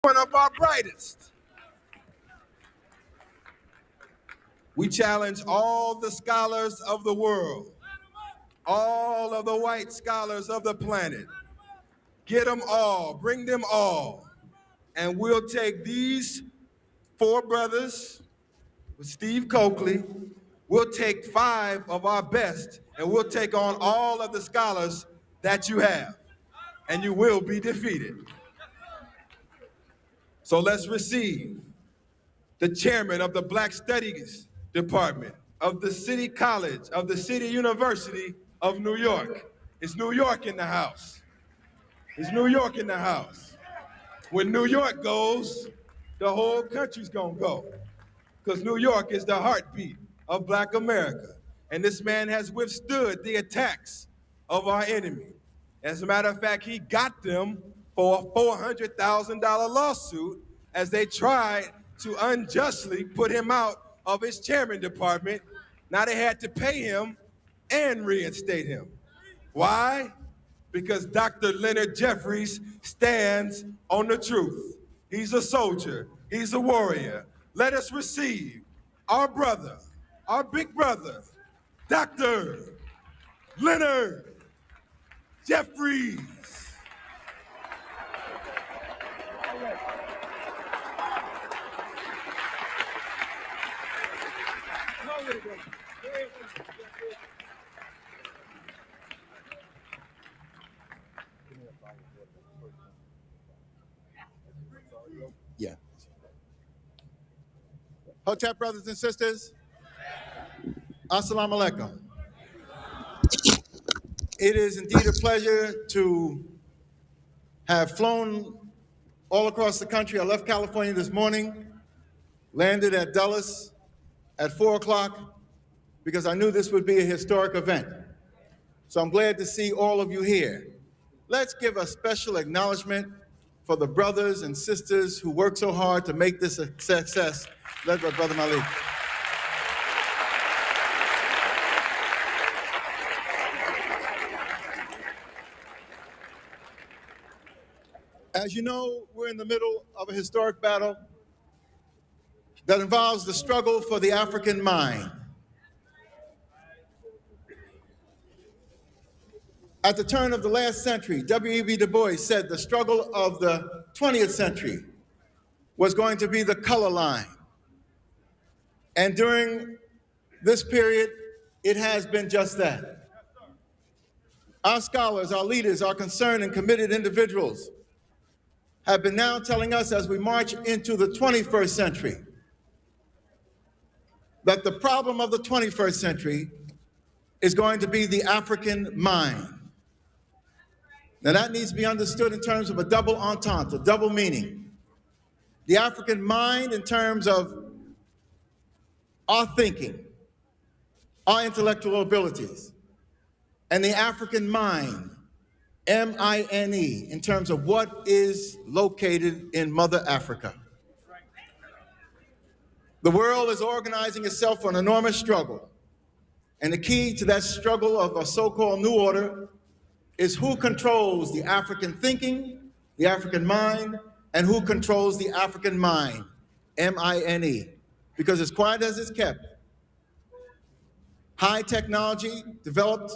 One of our brightest. We challenge all the scholars of the world, all of the white scholars of the planet. Get them all, bring them all. And we'll take these four brothers with Steve Coakley, we'll take 5 of our best, and we'll take on all of the scholars that you have, and you will be defeated. So let's receive the chairman of the Black Studies Department of the City College of the City University of New York. It's New York in the house. It's New York in the house. When New York goes, the whole country's gonna go, because New York is the heartbeat of Black America. And this man has withstood the attacks of our enemy. As a matter of fact, he got them for a $400,000 lawsuit as they tried to unjustly put him out of his chairman department. Now they had to pay him and reinstate him. Why? Because Dr. Leonard Jeffries stands on the truth. He's a soldier, he's a warrior. Let us receive our brother, our big brother, Dr. Leonard Jeffries. Yeah. Hotep brothers and sisters, Assalamu alaikum. It is indeed a pleasure to have flown all across the country. I left California this morning, landed at Dulles at 4 o'clock because I knew this would be a historic event. So I'm glad to see all of you here. Let's give a special acknowledgement for the brothers and sisters who worked so hard to make this a success, led by Brother Malik. As you know, we're in the middle of a historic battle that involves the struggle for the African mind. At the turn of the last century, W.E.B. Du Bois said the struggle of the 20th century was going to be the color line. And during this period, it has been just that. Our scholars, our leaders, our concerned and committed individuals have been now telling us as we march into the 21st century that the problem of the 21st century is going to be the African mind. Now that needs to be understood in terms of a double entente, a double meaning. The African mind in terms of our thinking, our intellectual abilities, and the African mind, M-I-N-E, in terms of what is located in Mother Africa. The world is organizing itself for an enormous struggle, and the key to that struggle of a so-called new order is who controls the African thinking, the African mind, and who controls the African mind, M-I-N-E, because as quiet as it's kept, high technology developed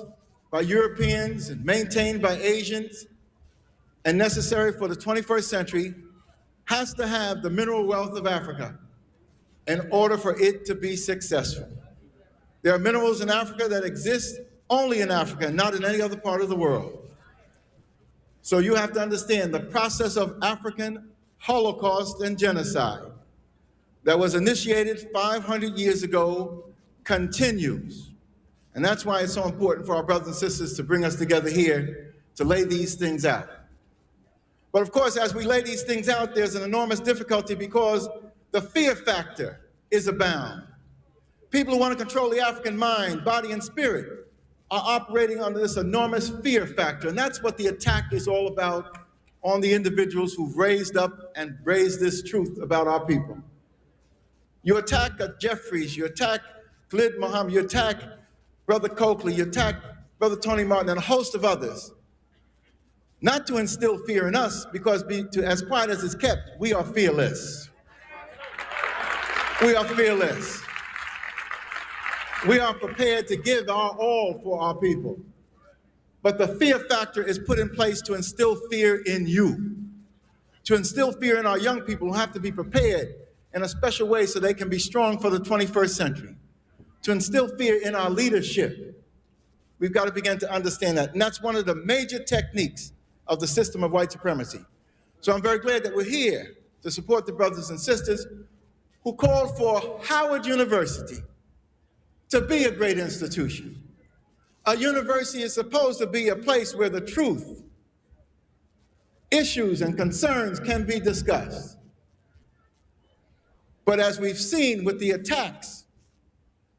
by Europeans and maintained by Asians and necessary for the 21st century has to have the mineral wealth of Africa in order for it to be successful. There are minerals in Africa that exist only in Africa and not in any other part of the world. So you have to understand the process of African Holocaust and genocide that was initiated 500 years ago continues. And that's why it's so important for our brothers and sisters to bring us together here to lay these things out. But of course, as we lay these things out, there's an enormous difficulty because the fear factor is abound. People who want to control the African mind, body, and spirit are operating under this enormous fear factor. And that's what the attack is all about on the individuals who've raised up and raised this truth about our people. You attack Jeffries, you attack Khalid Muhammad, you attack Brother Coakley, you attack Brother Tony Martin, and a host of others. Not to instill fear in us, because as quiet as it's kept, we are fearless. We are fearless. We are prepared to give our all for our people. But the fear factor is put in place to instill fear in you, to instill fear in our young people who have to be prepared in a special way so they can be strong for the 21st century, to instill fear in our leadership. We've got to begin to understand that. And that's one of the major techniques of the system of white supremacy. So I'm very glad that we're here to support the brothers and sisters who called for Howard University to be a great institution. A university is supposed to be a place where the truth, issues, and concerns can be discussed. But as we've seen with the attacks,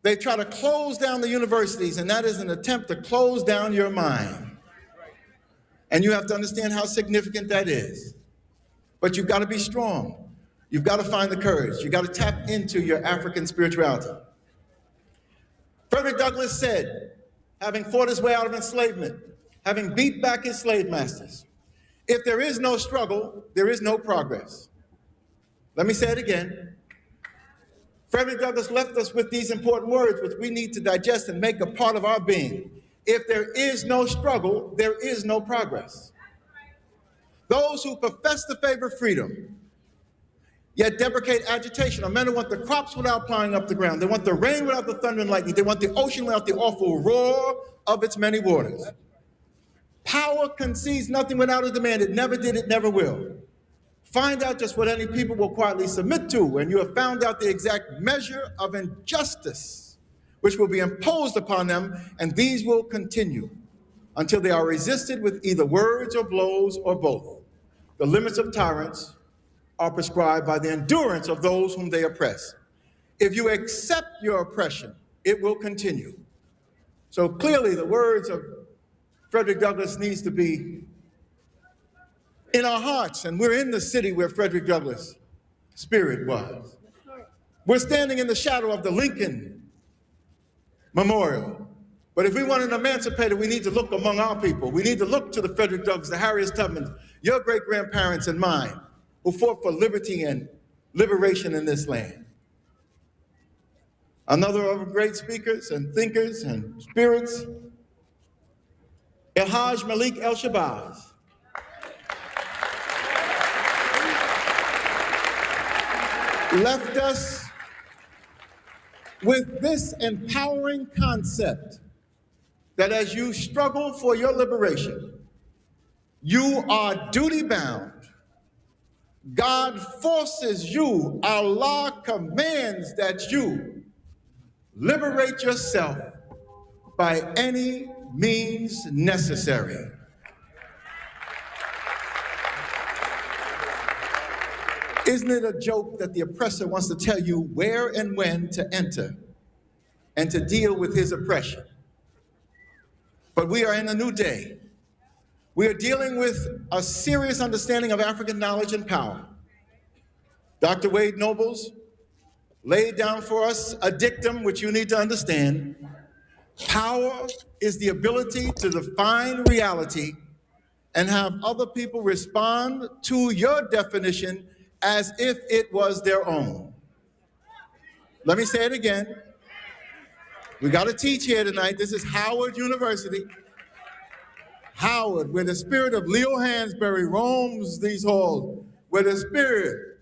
they try to close down the universities, and that is an attempt to close down your mind. And you have to understand how significant that is. But you've got to be strong. You've got to find the courage. You've got to tap into your African spirituality. Frederick Douglass said, having fought his way out of enslavement, having beat back his slave masters, if there is no struggle, there is no progress. Let me say it again. Frederick Douglass left us with these important words, which we need to digest and make a part of our being. If there is no struggle, there is no progress. Those who profess to favor freedom, yet deprecate agitation, are men who want the crops without plowing up the ground. They want the rain without the thunder and lightning. They want the ocean without the awful roar of its many waters. Power concedes nothing without a demand. It never did, it never will. Find out just what any people will quietly submit to, and you have found out the exact measure of injustice which will be imposed upon them, and these will continue until they are resisted with either words or blows or both. The limits of tyrants are prescribed by the endurance of those whom they oppress. If you accept your oppression, it will continue. So clearly the words of Frederick Douglass needs to be in our hearts, and we're in the city where Frederick Douglass' spirit was. We're standing in the shadow of the Lincoln Memorial. But if we want an emancipator, we need to look among our people. We need to look to the Frederick Douglass, the Harriet Tubmans, your great-grandparents and mine, who fought for liberty and liberation in this land. Another of our great speakers and thinkers and spirits, El-Hajj Malik El-Shabazz. Left us with this empowering concept that as you struggle for your liberation, you are duty-bound. God forces you, Allah commands that you liberate yourself by any means necessary. Isn't it a joke that the oppressor wants to tell you where and when to enter and to deal with his oppression? But we are in a new day. We are dealing with a serious understanding of African knowledge and power. Dr. Wade Nobles laid down for us a dictum which you need to understand. Power is the ability to define reality and have other people respond to your definition as if it was their own. Let me say it again. We got to teach here tonight. This is Howard University. Howard, where the spirit of Leo Hansberry roams these halls, where the spirit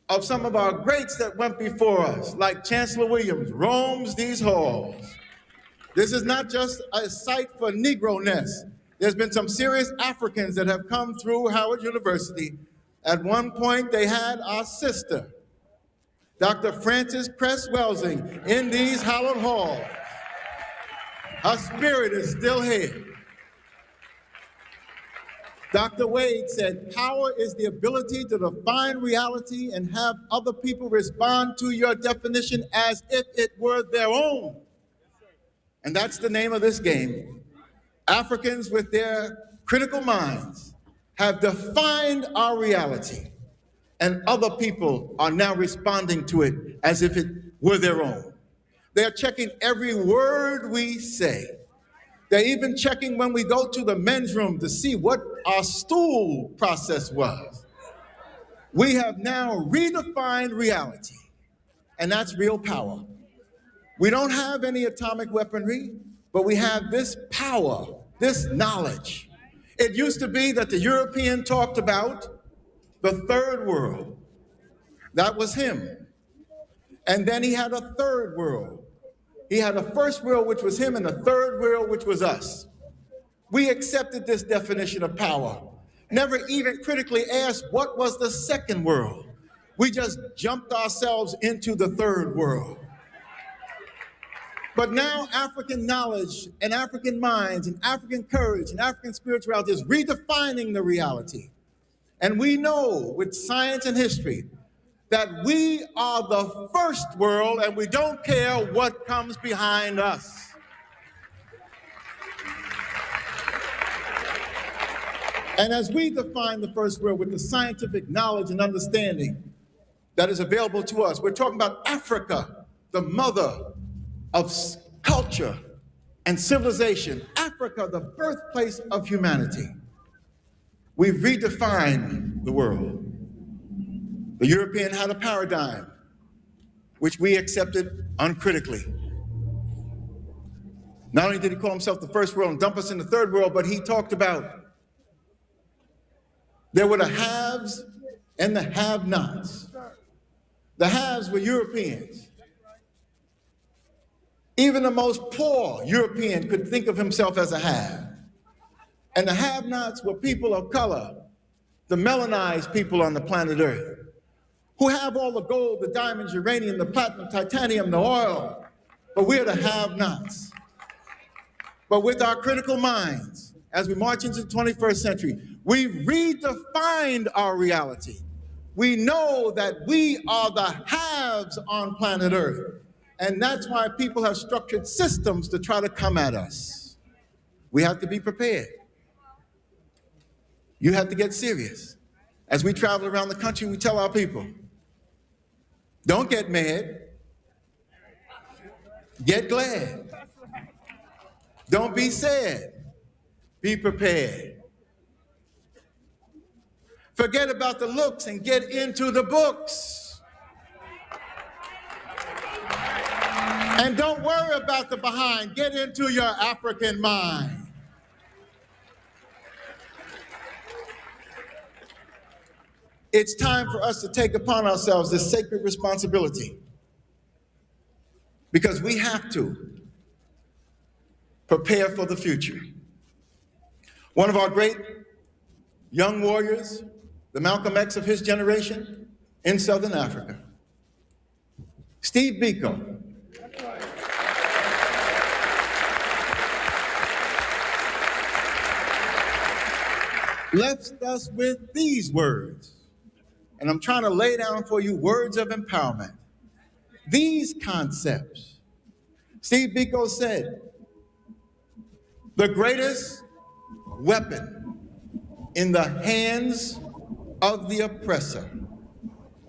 of some of our greats that went before us, like Chancellor Williams, roams these halls. This is not just a site for Negro nests. There's been some serious Africans that have come through Howard University. At one point, they had our sister, Dr. Frances Cress Welsing, in these hallowed halls. Her spirit is still here. Dr. Wade said, power is the ability to define reality and have other people respond to your definition as if it were their own. And that's the name of this game. Africans with their critical minds have defined our reality, and other people are now responding to it as if it were their own. They're checking every word we say. They're even checking when we go to the men's room to see what our stool process was. We have now redefined reality, and that's real power. We don't have any atomic weaponry, but we have this power, this knowledge. It used to be that the European talked about the third world. That was him. And then he had a third world. He had a first world, which was him, and a third world, which was us. We accepted this definition of power, never even critically asked what was the second world. We just jumped ourselves into the third world. But now African knowledge and African minds and African courage and African spirituality is redefining the reality. And we know with science and history that we are the first world and we don't care what comes behind us. And as we define the first world with the scientific knowledge and understanding that is available to us, we're talking about Africa, the mother of culture and civilization. Africa, the birthplace of humanity. We've redefined the world. The European had a paradigm which we accepted uncritically. Not only did he call himself the first world and dump us in the third world, but he talked about there were the haves and the have-nots. The haves were Europeans. Even the most poor European could think of himself as a have. And the have-nots were people of color, the melanized people on the planet Earth, who have all the gold, the diamonds, uranium, the platinum, titanium, the oil, but we're the have-nots. But with our critical minds, as we march into the 21st century, we've redefined our reality. We know that we are the haves on planet Earth. And that's why people have structured systems to try to come at us. We have to be prepared. You have to get serious. As we travel around the country, we tell our people, don't get mad, get glad. Don't be sad, be prepared. Forget about the looks and get into the books. And don't worry about the behind, get into your African mind. It's time for us to take upon ourselves this sacred responsibility because we have to prepare for the future. One of our great young warriors, the Malcolm X of his generation in Southern Africa, Steve Biko. Left us with these words. And I'm trying to lay down for you words of empowerment. These concepts. Steve Biko said, the greatest weapon in the hands of the oppressor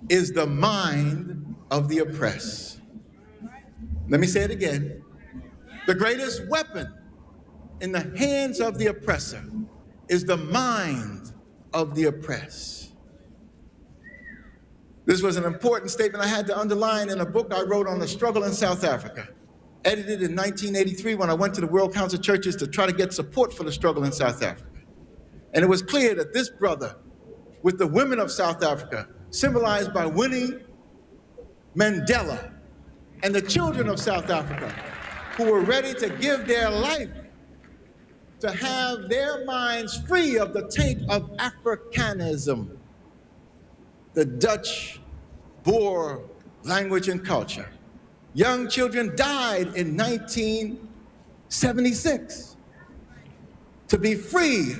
is the mind of the oppressed. Let me say it again. The greatest weapon in the hands of the oppressor is the mind of the oppressed. This was an important statement I had to underline in a book I wrote on the struggle in South Africa, edited in 1983 when I went to the World Council of Churches to try to get support for the struggle in South Africa. And it was clear that this brother, with the women of South Africa, symbolized by Winnie Mandela, and the children of South Africa, who were ready to give their life to have their minds free of the taint of Africanism, the Dutch Boer language and culture. Young children died in 1976 to be free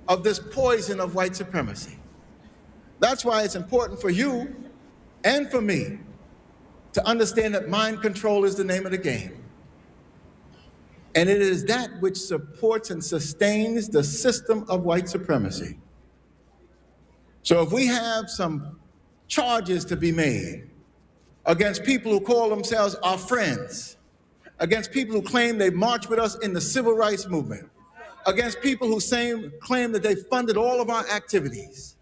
of this poison of white supremacy. That's why it's important for you and for me to understand that mind control is the name of the game. And it is that which supports and sustains the system of white supremacy. So if we have some charges to be made against people who call themselves our friends, against people who claim they marched with us in the civil rights movement, against people who claim that they funded all of our activities.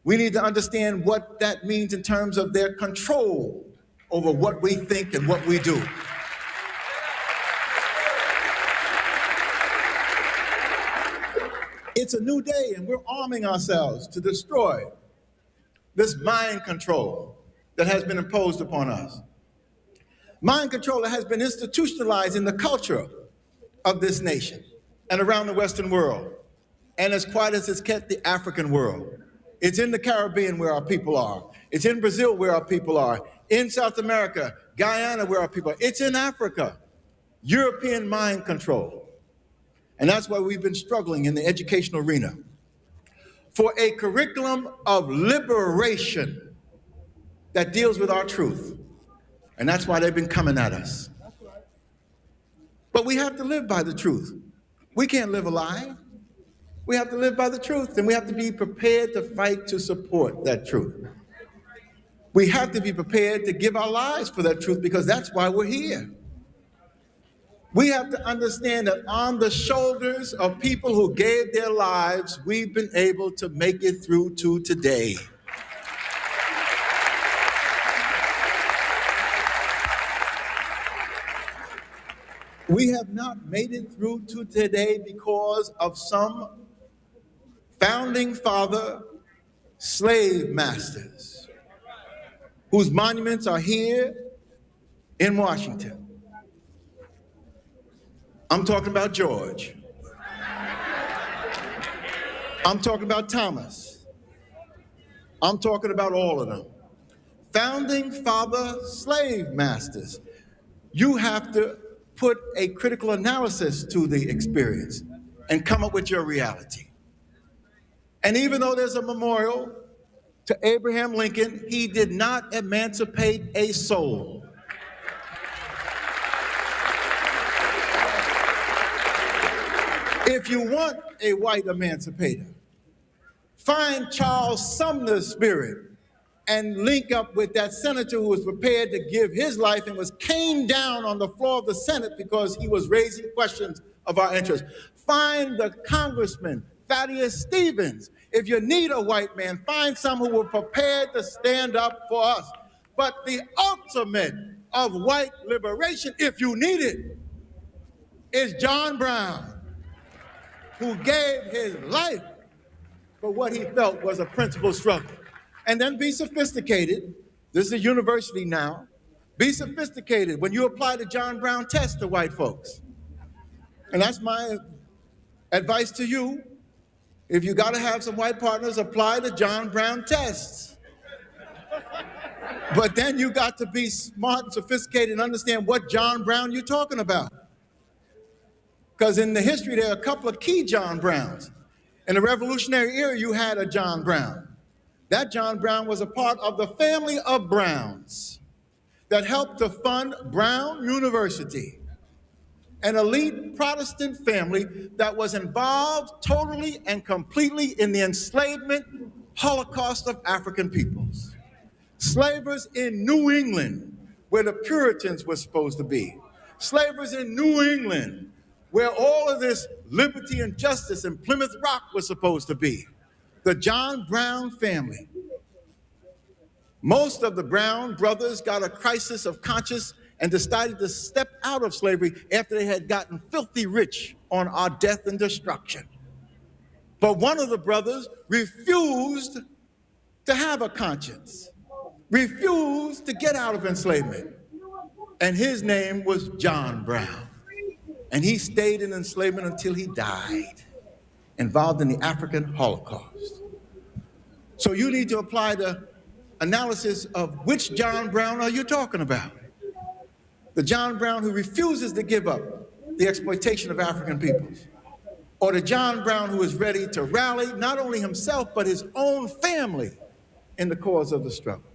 We need to understand what that means in terms of their control over what we think and what we do. It's a new day, and we're arming ourselves to destroy this mind control that has been imposed upon us. Mind control that has been institutionalized in the culture of this nation and around the Western world, and as quiet as it's kept the African world. It's in the Caribbean where our people are. It's in Brazil where our people are. In South America, Guyana where our people are. It's in Africa. European mind control. And that's why we've been struggling in the educational arena for a curriculum of liberation that deals with our truth. And that's why they've been coming at us. But we have to live by the truth. We can't live a lie. We have to live by the truth, and we have to be prepared to fight to support that truth. We have to be prepared to give our lives for that truth, because that's why we're here. We have to understand that on the shoulders of people who gave their lives, we've been able to make it through to today. We have not made it through to today because of some founding father slave masters whose monuments are here in Washington. I'm talking about George. I'm talking about Thomas. I'm talking about all of them. Founding father slave masters. You have to put a critical analysis to the experience and come up with your reality. And even though there's a memorial to Abraham Lincoln, he did not emancipate a soul. If you want a white emancipator, find Charles Sumner's spirit and link up with that senator who was prepared to give his life and was caned down on the floor of the Senate because he was raising questions of our interests. Find the Congressman Thaddeus Stevens. If you need a white man, find someone who was prepared to stand up for us. But the ultimate of white liberation, if you need it, is John Brown, who gave his life for what he felt was a principled struggle. And then be sophisticated. This is a university now. Be sophisticated when you apply the John Brown test to white folks. And that's my advice to you. If you got to have some white partners, apply the John Brown tests. But then you got to be smart and sophisticated and understand what John Brown you're talking about. Because in the history, there are a couple of key John Browns. In the Revolutionary era, you had a John Brown. That John Brown was a part of the family of Browns that helped to fund Brown University, an elite Protestant family that was involved totally and completely in the enslavement Holocaust of African peoples. Slavers in New England, where the Puritans were supposed to be. Slavers in New England, where all of this liberty and justice in Plymouth Rock was supposed to be. The John Brown family. Most of the Brown brothers got a crisis of conscience and decided to step out of slavery after they had gotten filthy rich on our death and destruction. But one of the brothers refused to have a conscience, refused to get out of enslavement. And his name was John Brown. And he stayed in enslavement until he died, involved in the African Holocaust. So you need to apply the analysis of which John Brown are you talking about? The John Brown who refuses to give up the exploitation of African peoples, or the John Brown who is ready to rally not only himself but his own family in the cause of the struggle.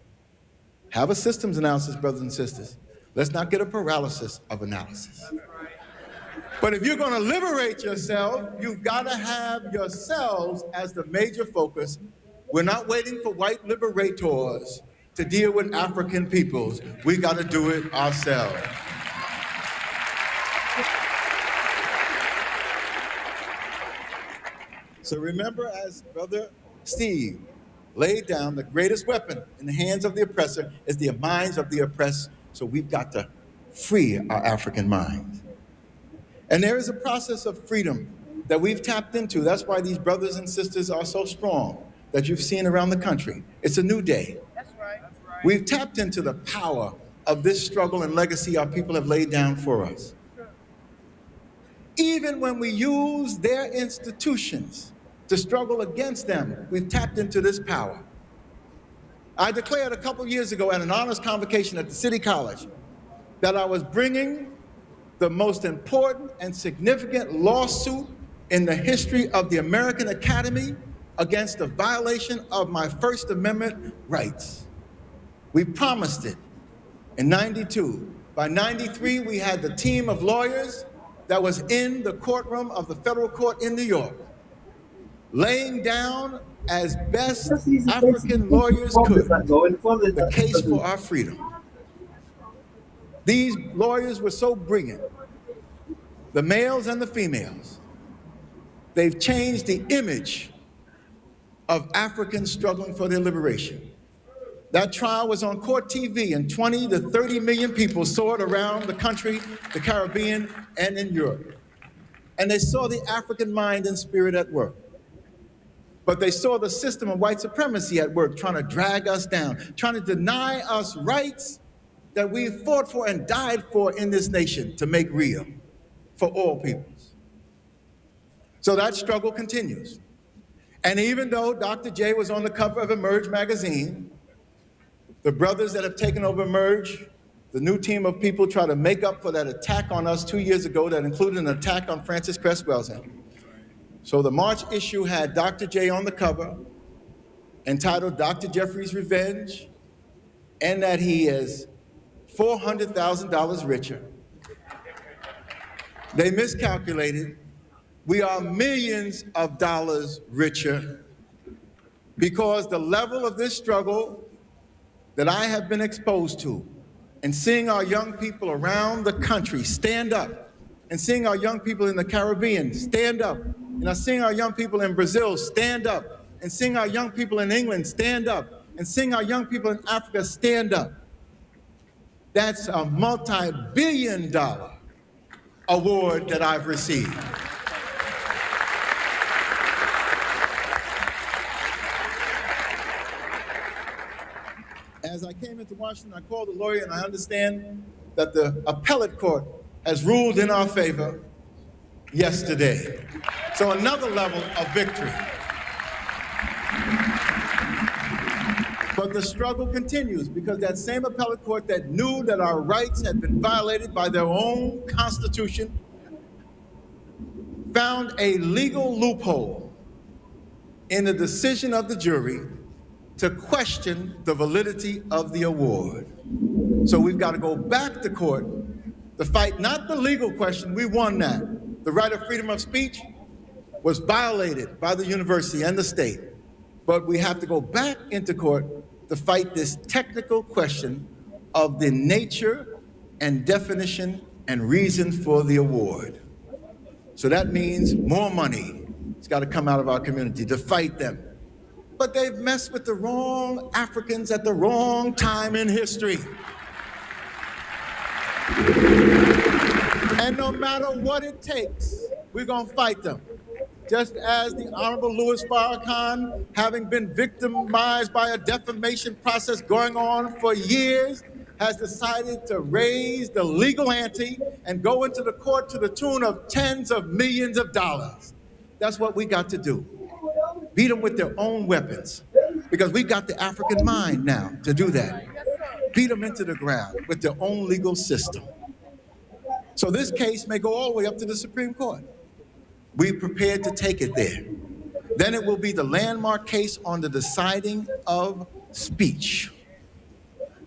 Have a systems analysis, brothers and sisters. Let's not get a paralysis of analysis. But if you're going to liberate yourself, you've got to have yourselves as the major focus. We're not waiting for white liberators to deal with African peoples. We got to do it ourselves. So remember, as Brother Steve laid down, the greatest weapon in the hands of the oppressor is the minds of the oppressed. So we've got to free our African minds. And there is a process of freedom that we've tapped into. That's why these brothers and sisters are so strong that you've seen around the country. It's a new day. That's right. We've tapped into the power of this struggle and legacy our people have laid down for us. Even when we use their institutions to struggle against them, we've tapped into this power. I declared a couple years ago at an honors convocation at the City College that I was bringing the most important and significant lawsuit in the history of the American Academy against the violation of my First Amendment rights. We promised it in '92. By '93, we had the team of lawyers that was in the courtroom of the federal court in New York, laying down as best African lawyers could the case for our freedom. These lawyers were so brilliant, the males and the females. They've changed the image of Africans struggling for their liberation. That trial was on court TV, and 20 to 30 million people saw it around the country, the Caribbean, and in Europe. And they saw the African mind and spirit at work. But they saw the system of white supremacy at work, trying to drag us down, trying to deny us rights that we fought for and died for in this nation to make real for all peoples. So that struggle continues. And even though Dr. J was on the cover of Emerge magazine, the brothers that have taken over Emerge, the new team of people, try to make up for that attack on us 2 years ago that included an attack on Francis Cress Welsing. So the March issue had Dr. J on the cover, entitled Dr. Jeffrey's Revenge, and that he is $400,000 richer. They miscalculated. We are millions of dollars richer because the level of this struggle that I have been exposed to and seeing our young people around the country stand up, and seeing our young people in the Caribbean stand up, and I'm seeing our young people in Brazil stand up, and seeing our young people in England stand up, and seeing our young people in Africa stand up. That's a multi-billion-dollar award that I've received. As I came into Washington, I called the lawyer, and I understand that the appellate court has ruled in our favor yesterday. So another level of victory. But the struggle continues because that same appellate court that knew that our rights had been violated by their own constitution found a legal loophole in the decision of the jury to question the validity of the award. So we've got to go back to court to fight not the legal question, we won that. The right of freedom of speech was violated by the university and the state. But we have to go back into court to fight this technical question of the nature and definition and reason for the award. So that means more money. It's got to come out of our community to fight them. But they've messed with the wrong Africans at the wrong time in history. And no matter what it takes, we're going to fight them. Just as the Honorable Louis Farrakhan, having been victimized by a defamation process going on for years, has decided to raise the legal ante and go into the court to the tune of tens of millions of dollars. That's what we got to do. Beat them with their own weapons, because we got the African mind now to do that. Beat them into the ground with their own legal system. So this case may go all the way up to the Supreme Court. We're prepared to take it there. Then it will be the landmark case on the deciding of speech.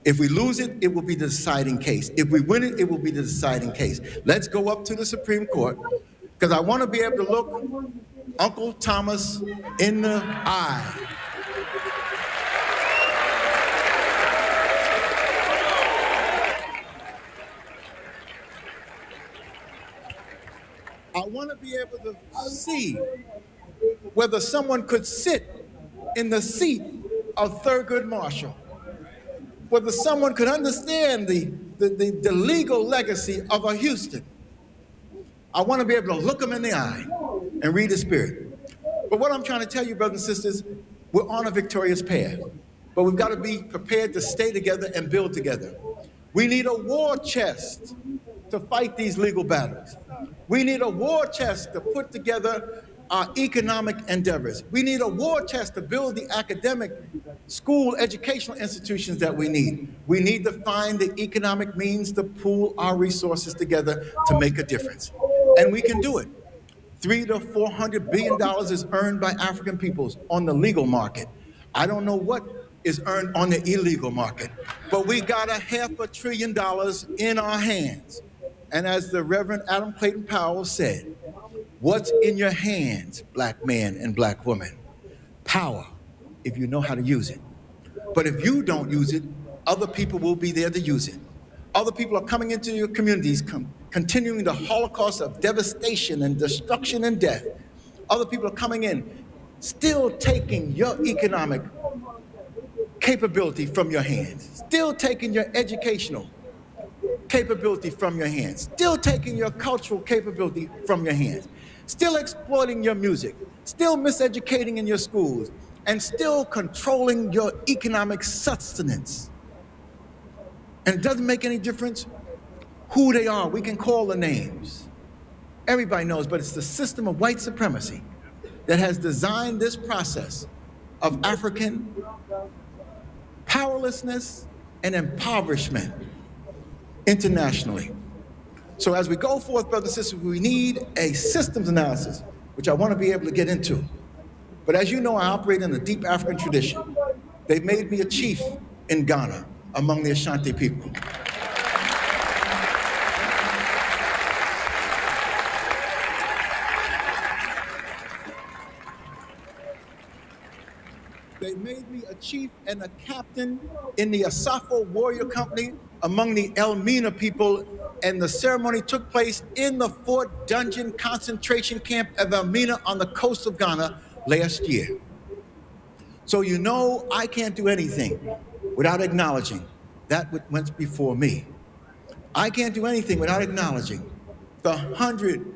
If we lose it, it will be the deciding case. If we win it, it will be the deciding case. Let's go up to the Supreme Court, because I want to be able to look Uncle Thomas in the eye. I want to be able to see whether someone could sit in the seat of Thurgood Marshall, whether someone could understand the legal legacy of a Houston. I want to be able to look them in the eye and read the spirit. But what I'm trying to tell you, brothers and sisters, we're on a victorious path, but we've got to be prepared to stay together and build together. We need a war chest to fight these legal battles. We need a war chest to put together our economic endeavors. We need a war chest to build the academic, school, educational institutions that we need. We need to find the economic means to pool our resources together to make a difference. And we can do it. $300 to $400 billion is earned by African peoples on the legal market. I don't know what is earned on the illegal market, but we got $500 billion in our hands. And as the Reverend Adam Clayton Powell said, what's in your hands, black man and black woman? Power, if you know how to use it. But if you don't use it, other people will be there to use it. Other people are coming into your communities, continuing the Holocaust of devastation and destruction and death. Other people are coming in, still taking your economic capability from your hands, still taking your educational capability from your hands, still taking your cultural capability from your hands, still exploiting your music, still miseducating in your schools, and still controlling your economic sustenance. And it doesn't make any difference who they are. We can call the names. Everybody knows, but it's the system of white supremacy that has designed this process of African powerlessness and impoverishment internationally. So as we go forth, brothers and sisters, we need a systems analysis, which I want to be able to get into. But as you know, I operate in a deep African tradition. They've made me a chief in Ghana among the Ashanti people. They made me a chief and a captain in the Asafo Warrior Company among the Elmina people, and the ceremony took place in the Fort Dungeon concentration camp of Elmina on the coast of Ghana last year. So you know I can't do anything without acknowledging that which went before me. I can't do anything without acknowledging the 100,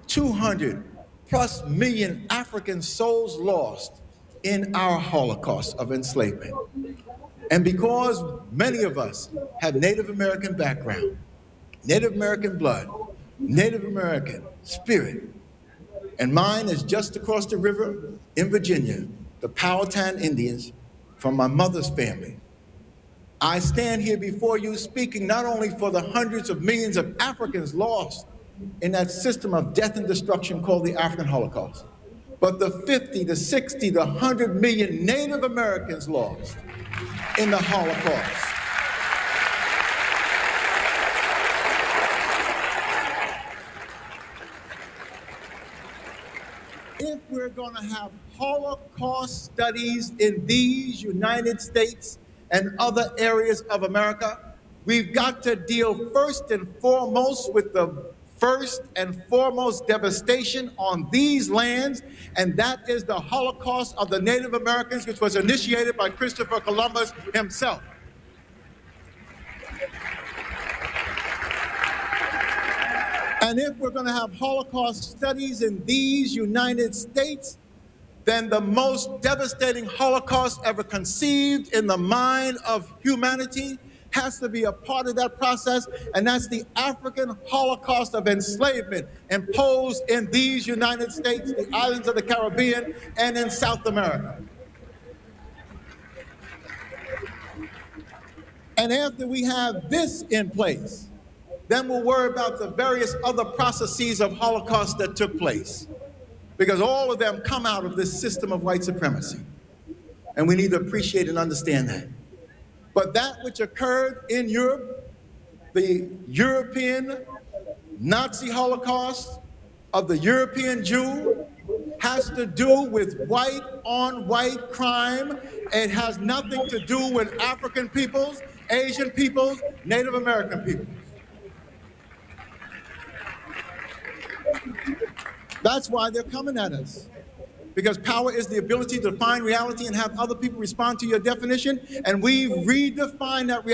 200 plus million African souls lost in our Holocaust of enslavement. And because many of us have Native American background, Native American blood, Native American spirit, and mine is just across the river in Virginia, the Powhatan Indians from my mother's family. I stand here before you speaking not only for the hundreds of millions of Africans lost in that system of death and destruction called the African Holocaust, but the 50, the 60, the 100 million Native Americans lost in the Holocaust. If we're going to have Holocaust studies in these United States and other areas of America, we've got to deal first and foremost with the first and foremost devastation on these lands, and that is the Holocaust of the Native Americans, which was initiated by Christopher Columbus himself. And if we're going to have Holocaust studies in these United States, then the most devastating Holocaust ever conceived in the mind of humanity has to be a part of that process, and that's the African Holocaust of enslavement imposed in these United States, the islands of the Caribbean, and in South America. And after we have this in place, then we'll worry about the various other processes of Holocaust that took place, because all of them come out of this system of white supremacy. And we need to appreciate and understand that. But that which occurred in Europe, the European Nazi Holocaust of the European Jew, has to do with white on white crime. It has nothing to do with African peoples, Asian peoples, Native American peoples. That's why they're coming at us. Because power is the ability to define reality and have other people respond to your definition, and we redefine that reality.